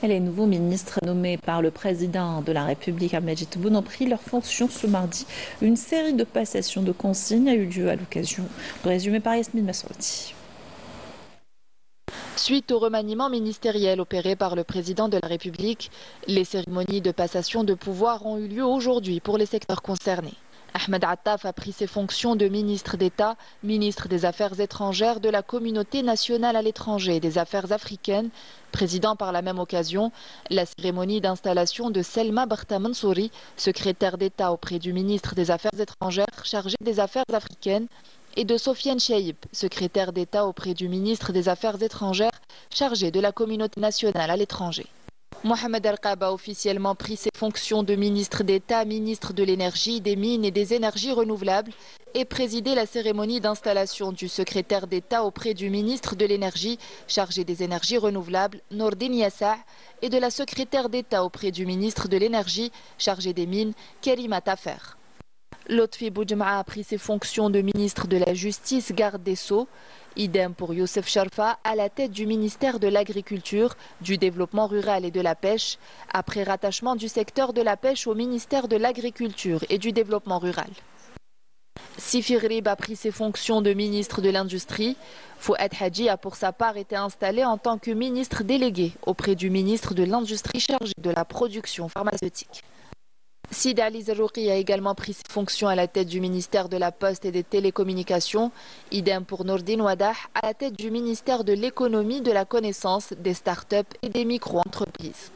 Et les nouveaux ministres nommés par le président de la République, Abdelmadjid Tebboune, ont pris leurs fonctions ce mardi. Une série de passations de consignes a eu lieu à l'occasion. Résumé par Yasmine Massoudi. Suite au remaniement ministériel opéré par le président de la République, les cérémonies de passation de pouvoir ont eu lieu aujourd'hui pour les secteurs concernés. Ahmed Attaf a pris ses fonctions de ministre d'État, ministre des Affaires étrangères de la Communauté nationale à l'étranger et des Affaires africaines, président par la même occasion. La cérémonie d'installation de Selma Barta Mansouri, secrétaire d'État auprès du ministre des Affaires étrangères chargé des Affaires africaines, et de Sofiane Chaïb, secrétaire d'État auprès du ministre des Affaires étrangères chargé de la Communauté nationale à l'étranger. Mohamed El-Kaba a officiellement pris ses fonctions de ministre d'État, ministre de l'Énergie, des Mines et des Énergies renouvelables et présidé la cérémonie d'installation du secrétaire d'État auprès du ministre de l'Énergie chargé des Énergies renouvelables, Nordine Yassa, et de la secrétaire d'État auprès du ministre de l'Énergie chargé des Mines, Karima Tafer. Lotfi Boudjema a pris ses fonctions de ministre de la Justice, garde des Sceaux. Idem pour Youssef Sharfa à la tête du ministère de l'Agriculture, du Développement rural et de la Pêche, après rattachement du secteur de la pêche au ministère de l'Agriculture et du Développement rural. Sifi Grib a pris ses fonctions de ministre de l'Industrie. Fouad Hadji a pour sa part été installé en tant que ministre délégué auprès du ministre de l'Industrie chargé de la production pharmaceutique. Sid Ali Zerouki a également pris ses fonctions à la tête du ministère de la Poste et des Télécommunications. Idem pour Nordine Wadah à la tête du ministère de l'Économie, de la Connaissance, des Start-up et des micro-entreprises.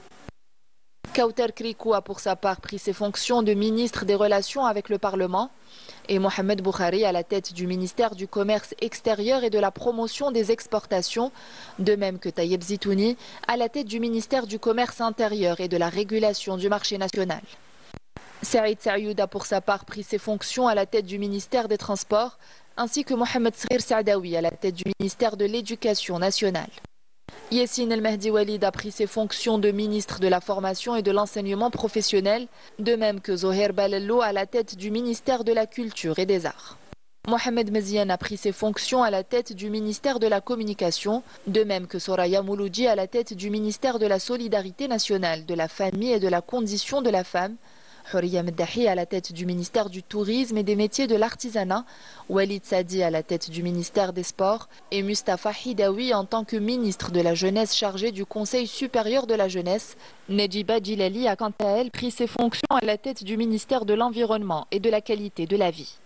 Kauter Krikou a pour sa part pris ses fonctions de ministre des Relations avec le Parlement. Et Mohamed Boukhari à la tête du ministère du Commerce extérieur et de la promotion des exportations. De même que Tayeb Zitouni à la tête du ministère du Commerce intérieur et de la régulation du marché national. Saïd Saïoud a pour sa part pris ses fonctions à la tête du ministère des Transports, ainsi que Mohamed Sghir Saadawi à la tête du ministère de l'Éducation nationale. Yassine El Mehdi Walid a pris ses fonctions de ministre de la Formation et de l'Enseignement professionnel, de même que Zoher Balello à la tête du ministère de la Culture et des Arts. Mohamed Meziane a pris ses fonctions à la tête du ministère de la Communication, de même que Soraya Mouloudji à la tête du ministère de la Solidarité nationale, de la Famille et de la Condition de la femme, Houriya Meddahi à la tête du ministère du Tourisme et des métiers de l'artisanat, Walid Sadi à la tête du ministère des Sports et Mustafa Hidawi en tant que ministre de la Jeunesse chargé du Conseil supérieur de la Jeunesse. Nedjiba Djilali a quant à elle pris ses fonctions à la tête du ministère de l'Environnement et de la Qualité de la Vie.